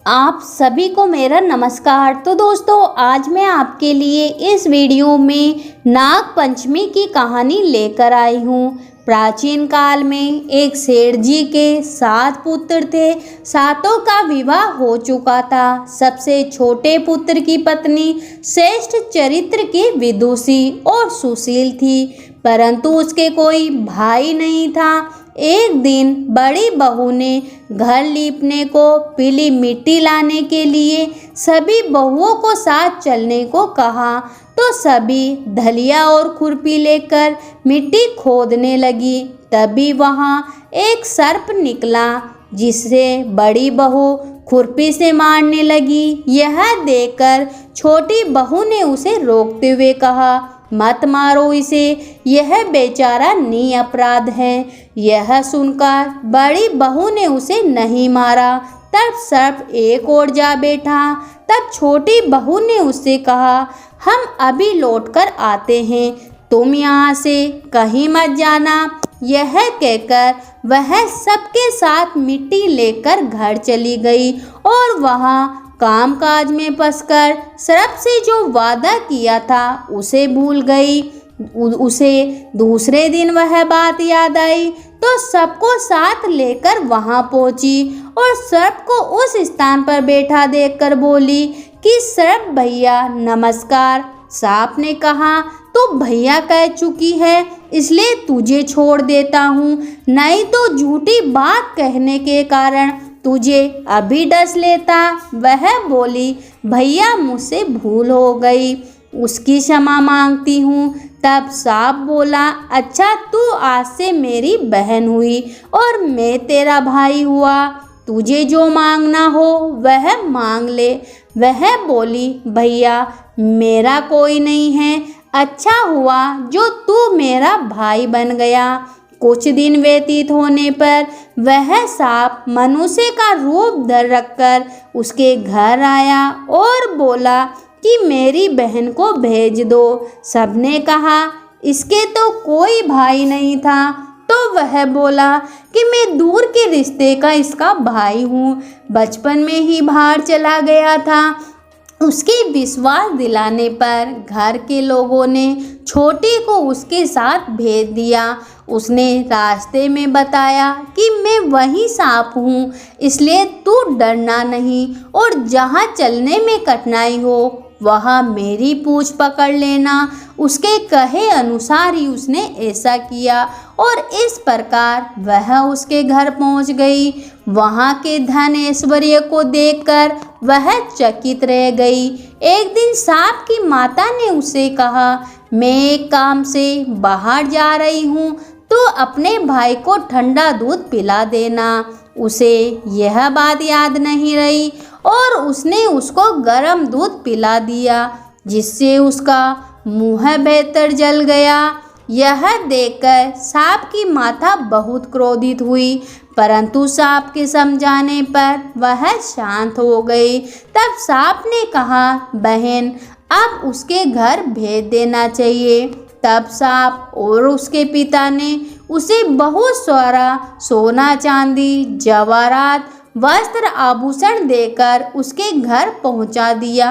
आप सभी को मेरा नमस्कार। तो दोस्तों, आज मैं आपके लिए इस वीडियो में नाग पंचमी की कहानी लेकर आई हूँ। प्राचीन काल में एक सेठ जी के 7 पुत्र थे। सातों का विवाह हो चुका था। सबसे छोटे पुत्र की पत्नी श्रेष्ठ चरित्र की विदुषी और सुशील थी, परंतु उसके कोई भाई नहीं था। एक दिन बड़ी बहू ने घर लीपने को पीली मिट्टी लाने के लिए सभी बहुओं को साथ चलने को कहा, तो सभी धलिया और खुरपी लेकर मिट्टी खोदने लगी। तभी वहाँ एक सर्प निकला, जिसे बड़ी बहू खुरपी से मारने लगी। यह देखकर छोटी बहू ने उसे रोकते हुए कहा, मत मारो इसे, यह बेचारा निरपराध है। यह सुनकर बड़ी बहू ने उसे नहीं मारा। तब सर्प एक ओर जा बैठा। तब छोटी बहू ने उससे कहा, हम अभी लौटकर आते हैं, तुम यहाँ से कहीं मत जाना। यह कहकर वह सबके साथ मिट्टी लेकर घर चली गई और वहाँ कामकाज में फंसकर सर्प से जो वादा किया था उसे भूल गई। उसे दूसरे दिन वह बात याद आई, तो सबको साथ लेकर वहां पहुंची और सर्प को उस स्थान पर बैठा देखकर बोली कि सर्प भैया नमस्कार। सांप ने कहा, तो भैया कह चुकी है इसलिए तुझे छोड़ देता हूँ, नहीं तो झूठी बात कहने के कारण तुझे अभी डस लेता। वह बोली, भैया मुझसे भूल हो गई, उसकी क्षमा मांगती हूँ। तब सांप बोला, अच्छा तू आज से मेरी बहन हुई और मैं तेरा भाई हुआ, तुझे जो मांगना हो वह मांग ले। वह बोली, भैया मेरा कोई नहीं है, अच्छा हुआ जो तू मेरा भाई बन गया। कुछ दिन व्यतीत होने पर वह सांप मनुष्य का रूप धर रखकर उसके घर आया और बोला कि मेरी बहन को भेज दो। सबने कहा, इसके तो कोई भाई नहीं था। तो वह बोला कि मैं दूर के रिश्ते का इसका भाई हूँ, बचपन में ही बाहर चला गया था। उसके विश्वास दिलाने पर घर के लोगों ने छोटी को उसके साथ भेज दिया। उसने रास्ते में बताया कि मैं वही सांप हूँ, इसलिए तू डरना नहीं और जहाँ चलने में कठिनाई हो वहाँ मेरी पूँछ पकड़ लेना। उसके कहे अनुसार ही उसने ऐसा किया और इस प्रकार वह उसके घर पहुँच गई। वहाँ के धन ऐश्वर्य को देखकर वह चकित रह गई। एक दिन सांप की माता ने उसे कहा, मैं एक काम से बाहर जा रही हूँ, तो अपने भाई को ठंडा दूध पिला देना। उसे यह बात याद नहीं रही और उसने उसको गर्म दूध पिला दिया, जिससे उसका मुंह बेहतर जल गया। यह देखकर सांप की माता बहुत क्रोधित हुई, परंतु सांप के समझाने पर वह शांत हो गई। तब सांप ने कहा, बहन अब उसके घर भेज देना चाहिए। तब सांप और उसके पिता ने उसे बहुत सारा सोना चांदी जवाहरात वस्त्र आभूषण देकर उसके घर पहुंचा दिया।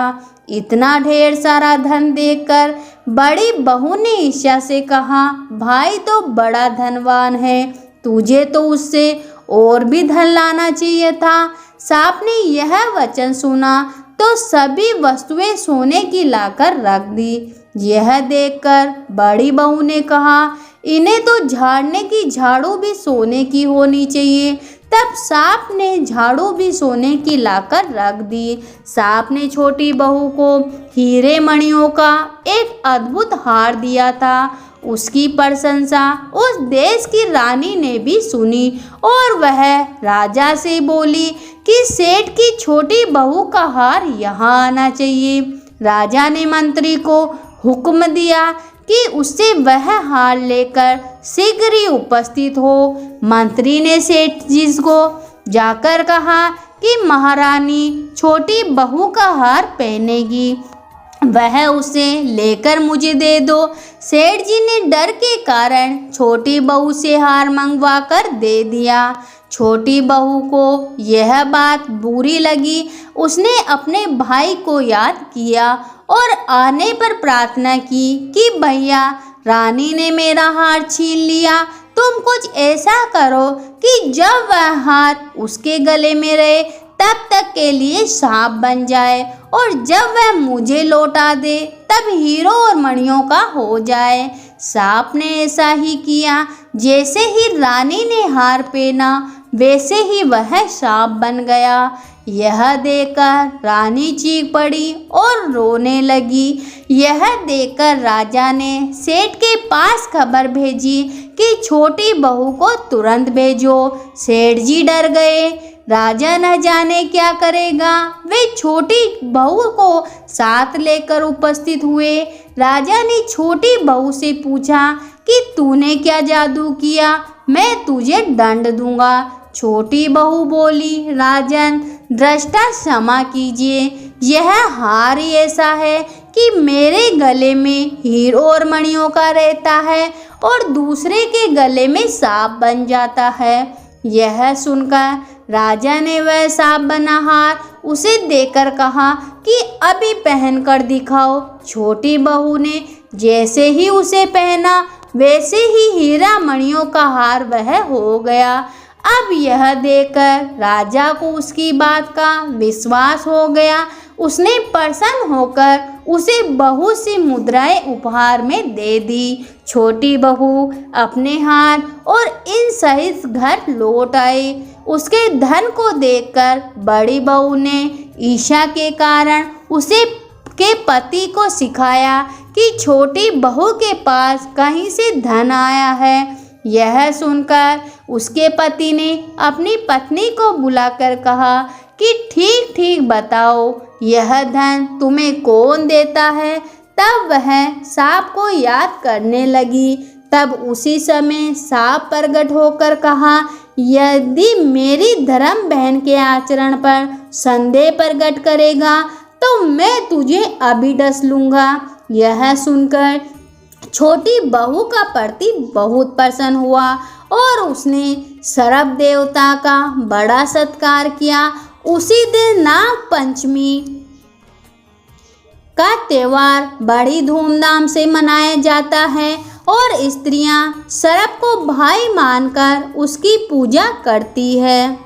इतना ढेर सारा धन देखकर बड़ी बहू ने ईर्ष्या से कहा, भाई तो बड़ा धनवान है, तुझे तो उससे और भी धन लाना चाहिए था। सांप ने यह वचन सुना तो सभी वस्तुएं सोने की लाकर रख दी। यह देखकर बड़ी बहू ने कहा, इन्हें तो झाड़ने की झाड़ू भी सोने की होनी चाहिए। तब सांप ने झाड़ू भी सोने की लाकर रख दी। सांप ने छोटी बहू को हीरे मणियों का एक अद्भुत हार दिया था। उसकी प्रशंसा उस देश की रानी ने भी सुनी और वह राजा से बोली कि सेठ की छोटी बहू का हार यहाँ आना चाहिए। राजा ने मंत्री को हुक्म दिया कि उससे वह हार लेकर शीघ्र ही उपस्थित हो। मंत्री ने सेठ जी को जाकर कहा कि महारानी छोटी बहू का हार पहनेगी, वह उसे लेकर मुझे दे दो। सेठ जी ने डर के कारण छोटी बहू से हार मंगवा कर दे दिया। छोटी बहू को यह बात बुरी लगी। उसने अपने भाई को याद किया और आने पर प्रार्थना की कि भैया, रानी ने मेरा हार छीन लिया, तुम कुछ ऐसा करो कि जब वह हार उसके गले में रहे तब तक के लिए सांप बन जाए, और जब वह मुझे लौटा दे तब हीरो और मणियों का हो जाए। सांप ने ऐसा ही किया। जैसे ही रानी ने हार पहना वैसे ही वह सांप बन गया। यह देखकर रानी चीख पड़ी और रोने लगी। यह देखकर राजा ने सेठ के पास खबर भेजी कि छोटी बहू को तुरंत भेजो। सेठ जी डर गए। राजा न जाने क्या करेगा। वे छोटी बहू को साथ लेकर उपस्थित हुए। राजा ने छोटी बहू से पूछा कि तूने क्या जादू किया, मैं तुझे दंड दूंगा। छोटी बहू बोली, राजन, दृष्टा क्षमा कीजिए, यह हार ही ऐसा है कि मेरे गले में हीरो और मणियों का रहता है और दूसरे के गले में सांप बन जाता है। यह सुनकर राजा ने वह सांप बना हार उसे देकर कहा कि अभी पहन कर दिखाओ। छोटी बहू ने जैसे ही उसे पहना वैसे ही हीरा मणियों का हार वह हो गया। अब यह देखकर राजा को उसकी बात का विश्वास हो गया। उसने प्रसन्न होकर उसे बहुत सी मुद्राएं उपहार में दे दी। छोटी बहू अपने हार और इन सहित घर लौट आई। उसके धन को देखकर बड़ी बहू ने ईर्ष्या के कारण उसे के पति को सिखाया कि छोटी बहू के पास कहीं से धन आया है। यह सुनकर उसके पति ने अपनी पत्नी को बुलाकर कहा कि ठीक ठीक बताओ, यह धन तुम्हें कौन देता है। तब वह सांप को याद करने लगी। तब उसी समय सांप प्रकट होकर कहा, यदि मेरी धर्म बहन के आचरण पर संदेह प्रकट करेगा तो मैं तुझे अभी डस लूँगा। यह सुनकर छोटी बहू का पति बहुत प्रसन्न हुआ और उसने सर्प देवता का बड़ा सत्कार किया। उसी दिन नाग पंचमी का त्यौहार बड़ी धूमधाम से मनाया जाता है और स्त्रियां सर्प को भाई मानकर उसकी पूजा करती है।